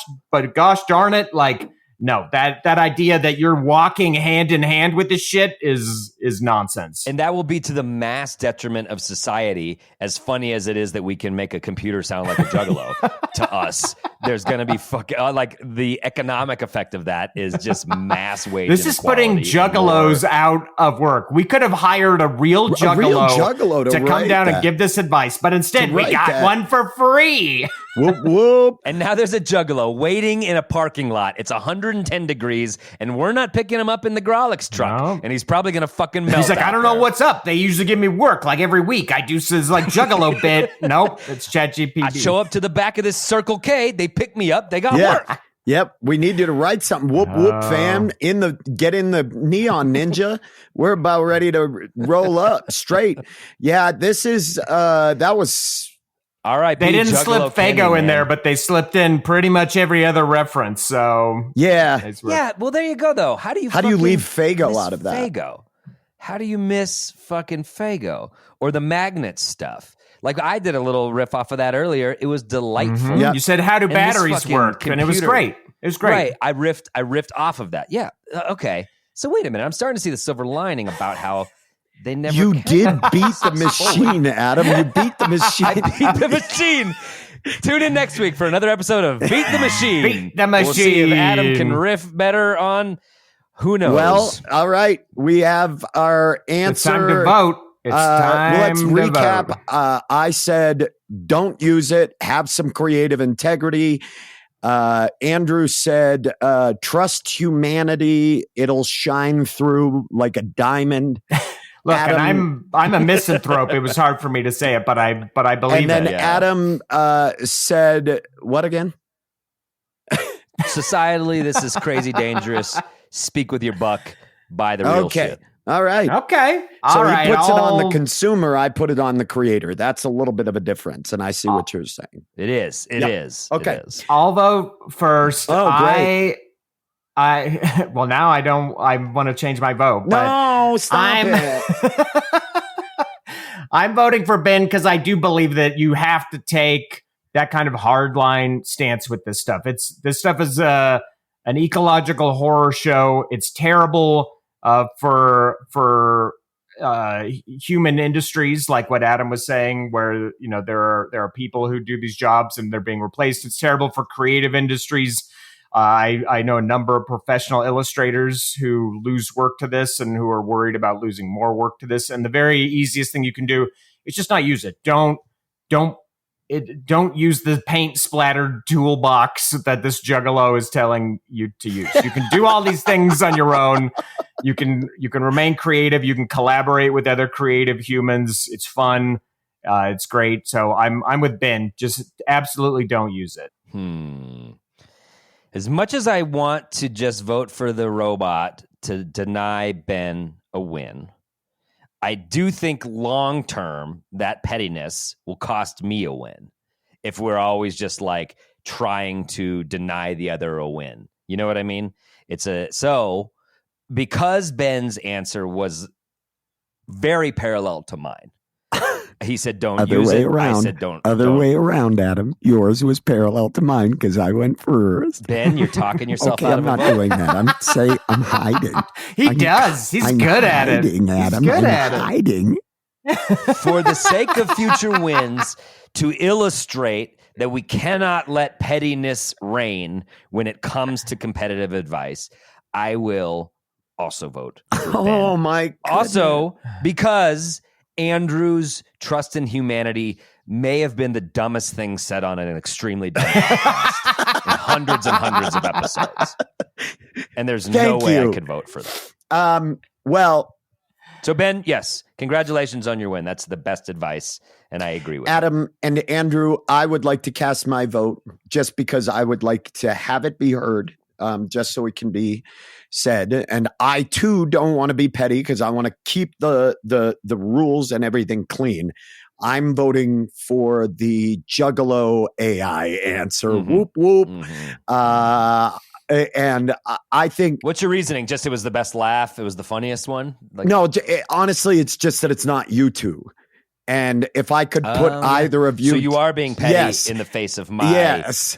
darn it, like. No, that idea that you're walking hand in hand with this shit is nonsense. And that will be to the mass detriment of society. As funny as it is that we can make a computer sound like a Juggalo to us, there's going to be like the economic effect of that is just mass wage. This is putting Juggalos out of work. We could have hired a real Juggalo to come down and give this advice, but instead we got one for free. Whoop, whoop. And now there's a Juggalo waiting in a parking lot. It's 110 degrees, and we're not picking him up in the Grolix truck. No. And he's probably going to fucking melt. He's like, I don't know what's up. They usually give me work like every week. I do this like Juggalo bit. Nope, it's ChatGPT. I show up to the back of this Circle K. They pick me up. They got work. Yep, we need you to write something. Whoop whoop, fam! Get in the neon ninja. We're about ready to roll up straight. Yeah, this is that was all right. They didn't slip Fago in there, but they slipped in pretty much every other reference. So yeah. Well, there you go. Though, how do you leave Fago out of that? Fago. How do you miss fucking Fago or the magnet stuff? Like I did a little riff off of that earlier. It was delightful. Mm-hmm. Yep. You said, "How do batteries work?" And it was great. It was great. Right. I riffed off of that. Yeah. Okay. So wait a minute. I'm starting to see the silver lining about how they never. You did beat the machine, Adam. You beat the machine. I beat the machine. Tune in next week for another episode of Beat the Machine. Beat the Machine. We'll see if Adam can riff better on. Who knows? Well, all right. We have our answer. It's time to vote. It's time let's to recap. vote. I said, don't use it. Have some creative integrity. Andrew said, trust humanity. It'll shine through like a diamond. Look, Adam, and I'm a misanthrope. It was hard for me to say it, but I believe it. And then Adam said, what again? Societally, this is crazy dangerous. Speak with your buck. Buy the real shit. All right. Okay. So he puts it on the consumer. I put it on the creator. That's a little bit of a difference. And I see what you're saying. It is. It is. Okay. It is. I'll vote first. Oh, great. Well, now I want to change my vote. No, stop it. I'm voting for Ben because I do believe that you have to take that kind of hardline stance with this stuff. This stuff is an ecological horror show. It's terrible for human industries, like what Adam was saying, where there are people who do these jobs and they're being replaced. It's terrible for creative industries. I know a number of professional illustrators who lose work to this and who are worried about losing more work to this. And the very easiest thing you can do is just not use it. Don't use the paint splattered toolbox that this juggalo is telling you to use. You can do all these things on your own. You can remain creative. You can collaborate with other creative humans. It's fun. It's great. So I'm with Ben. Just absolutely don't use it. As much as I want to just vote for the robot to deny Ben a win, I do think long term that pettiness will cost me a win if we're always just like trying to deny the other a win. You know what I mean? So because Ben's answer was very parallel to mine. He said, "Don't use it." I said, "Don't." Way around, Adam. Yours was parallel to mine because I went first. Ben, you're talking yourself out of it. I'm not doing that. I'm hiding. He's good at it. Adam. He's good at it. Hiding. For the sake of future wins, to illustrate that we cannot let pettiness reign when it comes to competitive advice, I will also vote for Ben. Oh my goodness. Also, because Andrew's trust in humanity may have been the dumbest thing said on an extremely dumb podcast in hundreds and hundreds of episodes. And there's no way I could vote for that. So Ben, yes, congratulations on your win. That's the best advice, and I agree with Adam and Andrew. I would like to cast my vote just because I would like to have it be heard, just so it can be said. And I too don't want to be petty because I want to keep the rules and everything clean. I'm voting for the Juggalo AI answer. Mm-hmm. Whoop whoop. Mm-hmm. And I think. What's your reasoning? Just it was the best laugh. It was the funniest one. No, honestly, it's just that it's not you two. And if I could put either of you, so you are being petty in the face of my. Yes.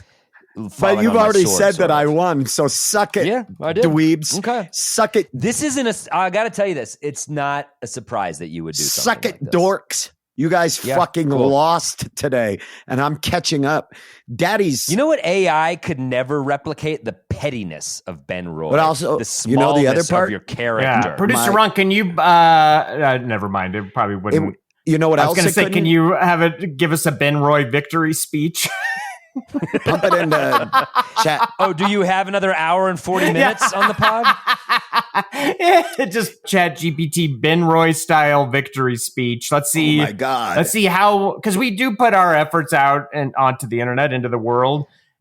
But you've already said that I won, so suck it, I did. dweebs. Okay. Suck it. This isn't I got to tell you this. It's not a surprise that you would do something like this. Dorks. You guys fucking lost today, and I'm catching up. Daddy's. You know what AI could never replicate? The pettiness of Ben Roy. But also, the smallness the other part of your character. Yeah. Producer Ron, can you, never mind. It probably wouldn't. You know what else? I was going to say, can you give us a Ben Roy victory speech? Pump it into chat. Oh, do you have another hour and 40 minutes on the pod? Just ChatGPT Ben Roy style victory speech. Let's see. Oh my God. Let's see how, because we do put our efforts out and onto the internet, into the world.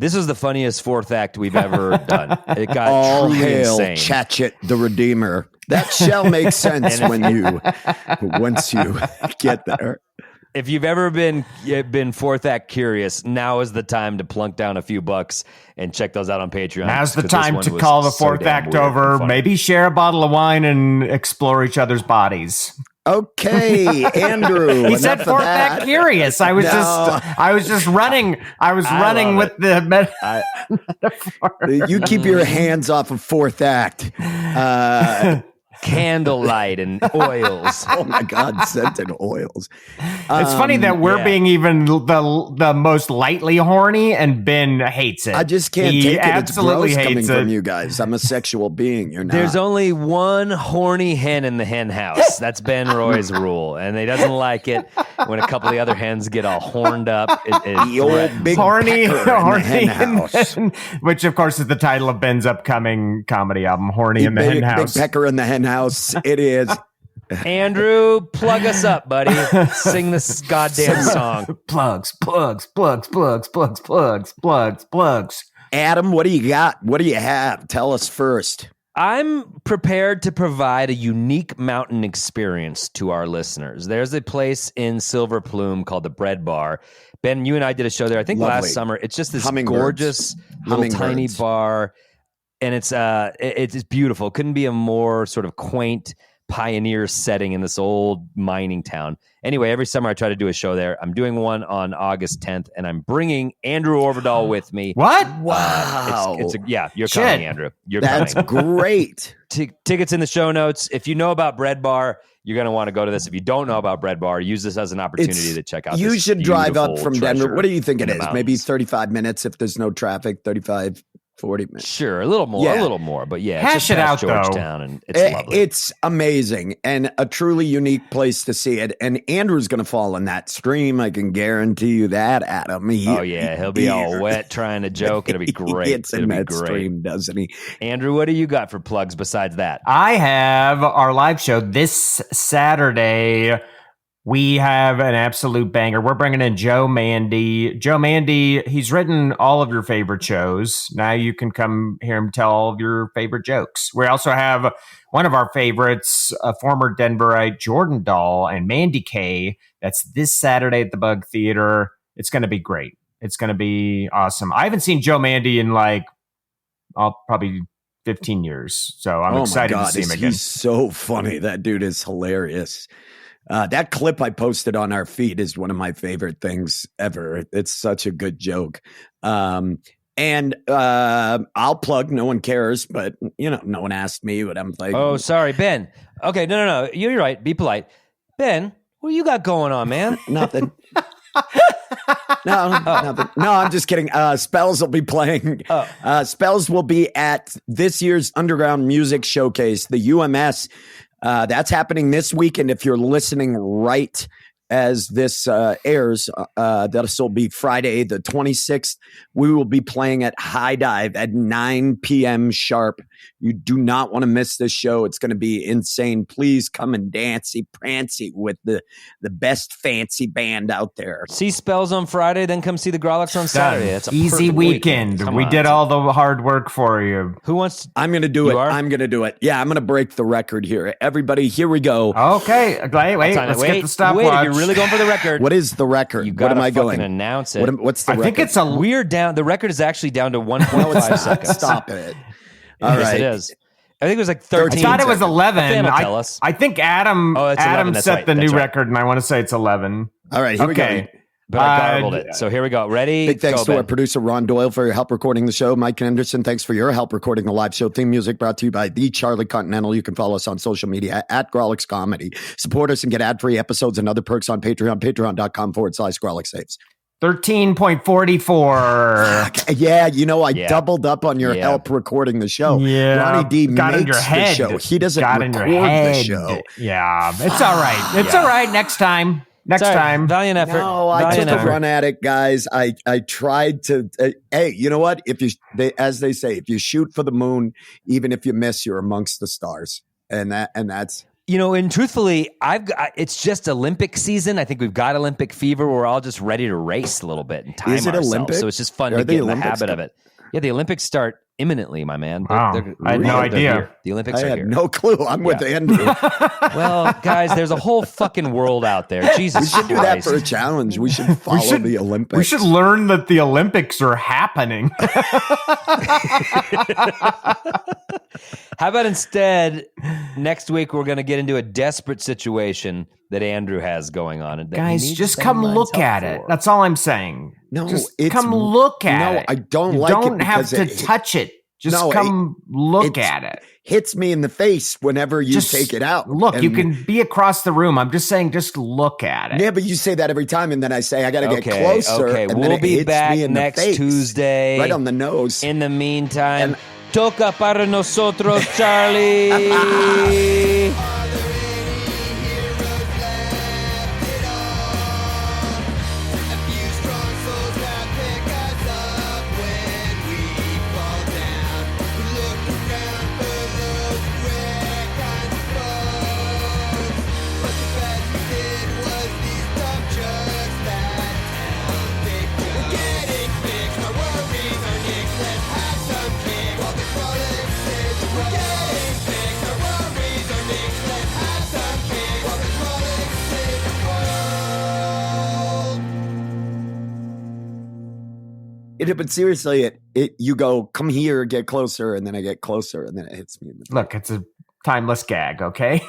This is the funniest fourth act we've ever done. It got all truly hail insane. Chatchit the Redeemer. That shall make sense once you get there. If you've ever been fourth act curious, now is the time to plunk down a few bucks and check those out on Patreon. Now's the time to call the fourth act over, maybe share a bottle of wine and explore each other's bodies. Okay, Andrew. He said fourth act curious. I was just running. I was running with the metaphor. You keep your hands off of fourth act. Candlelight and oils. Oh my God, scented oils. It's funny that we're being even the most lightly horny, and Ben hates it. I just can't take it. Absolutely it's gross hates coming from you guys. I'm a sexual being. You're not. There's only one horny hen in the hen house. That's Ben Roy's rule, and he doesn't like it when a couple of the other hens get all horned up. The old big horny in the hen house. Which of course is the title of Ben's upcoming comedy album, Horny in the Hen House. Big pecker in the hen house. It is. Andrew, plug us up, buddy. Sing this goddamn song. Plugs. Adam, what do you got? What do you have? Tell us first. I'm prepared to provide a unique mountain experience to our listeners. There's a place in Silver Plume called the Bread Bar. Ben, you and I did a show there, I think last summer. It's just this gorgeous little tiny bar. And it's beautiful. Couldn't be a more sort of quaint pioneer setting in this old mining town. Anyway, every summer I try to do a show there. I'm doing one on August 10th, and I'm bringing Andrew Overdahl with me. What? Wow. You're coming, Andrew. That's great. Tickets in the show notes. If you know about Bread Bar, you're going to want to go to this. If you don't know about Bread Bar, use this as an opportunity to check out You this should drive up from Denver. What do you think it is? Mountains. Maybe 35 minutes if there's no traffic, 35 40 minutes. Sure, a little more, but yeah. Hash it out, Georgetown, and it's lovely. It's amazing and a truly unique place to see it. And Andrew's going to fall in that stream. I can guarantee you that, Adam. He'll be all wet trying to joke. It'll be great. It's in that stream, doesn't he? Andrew, what do you got for plugs besides that? I have our live show this Saturday. We have an absolute banger. We're bringing in Joe Mandy. Joe Mandy, he's written all of your favorite shows. Now you can come hear him tell all of your favorite jokes. We also have one of our favorites, a former Denverite, Jordan Dahl, and Mandy Kay. That's this Saturday at the Bug Theater. It's going to be great. It's going to be awesome. I haven't seen Joe Mandy in probably 15 years. So I'm excited to see him again. He's so funny. That dude is hilarious. That clip I posted on our feed is one of my favorite things ever. It's such a good joke. And I'll plug, no one cares, but no one asked me, but I'm like, oh, sorry, Ben. Okay, no. You're right. Be polite. Ben, what you got going on, man? Nothing. Nothing. No, I'm just kidding. Spells will be playing. Spells will be at this year's Underground Music Showcase, the UMS. That's happening this weekend. If you're listening right as this airs, this will be Friday the 26th. We will be playing at High Dive at 9 p.m. sharp. You do not want to miss this show. It's going to be insane. Please come and dancy prancy with the best fancy band out there. See Spells on Friday, then come see the Grolix on Saturday. It's an easy weekend. We did all the hard work for you. Who wants to? I'm going to do it. I'm going to do it. Yeah, I'm going to break the record here. Everybody, here we go. Okay. Wait. Let's get the stopwatch. You're really going for the record. What is the record? You got to fucking announce it. What's the record? I think it's we're down. The record is actually down to 1.5 seconds. Stop it. All right. It is. I think it was like 13. I thought it was 11. Tell us. I think Adam set the new record, and I want to say it's 11. All right, here we go. But I garbled it. So here we go. Ready? Big thanks to our producer, Ron Doyle, for your help recording the show. Mike Anderson, thanks for your help recording the live show. Theme music brought to you by The Charlie Continental. You can follow us on social media at Grolix Comedy. Support us and get ad-free episodes and other perks on Patreon, patreon.com/Grolix Saves. 13.44. Yeah, I doubled up on your help recording the show. Yeah, Ronnie D makes the show. He doesn't record the show. Yeah, it's all right. It's all right. Next time. Valiant effort. No, I took a run at it, guys. I tried to. Hey, you know what? As they say, if you shoot for the moon, even if you miss, you're amongst the stars. And that's. and truthfully, it's just Olympic season. I think we've got Olympic fever. We're all just ready to race a little bit and time ourselves. Olympic? So it's just fun to get in the habit of it. Yeah, the Olympics start imminently, my man. Wow. I had no idea. The Olympics are here. I had no clue. I'm with Andrew. Well, guys, there's a whole fucking world out there. Jesus We should do that for a challenge. We should follow the Olympics. We should learn that the Olympics are happening. How about instead, next week we're going to get into a desperate situation that Andrew has going on. And guys, just come look at it. That's all I'm saying. No, just come look at it. No, I don't you like it. You don't have to touch it. Just come look at it. Hits me in the face whenever you take it out. Look, you can be across the room. I'm just saying, just look at it. Yeah, but you say that every time, and then I say I got to get closer. Okay, and we'll be back next Tuesday. Right on the nose. In the meantime, toca para nosotros, Charlie. But seriously, you go, come here, get closer, and then I get closer, and then it hits me in the face. Look, it's a timeless gag, okay?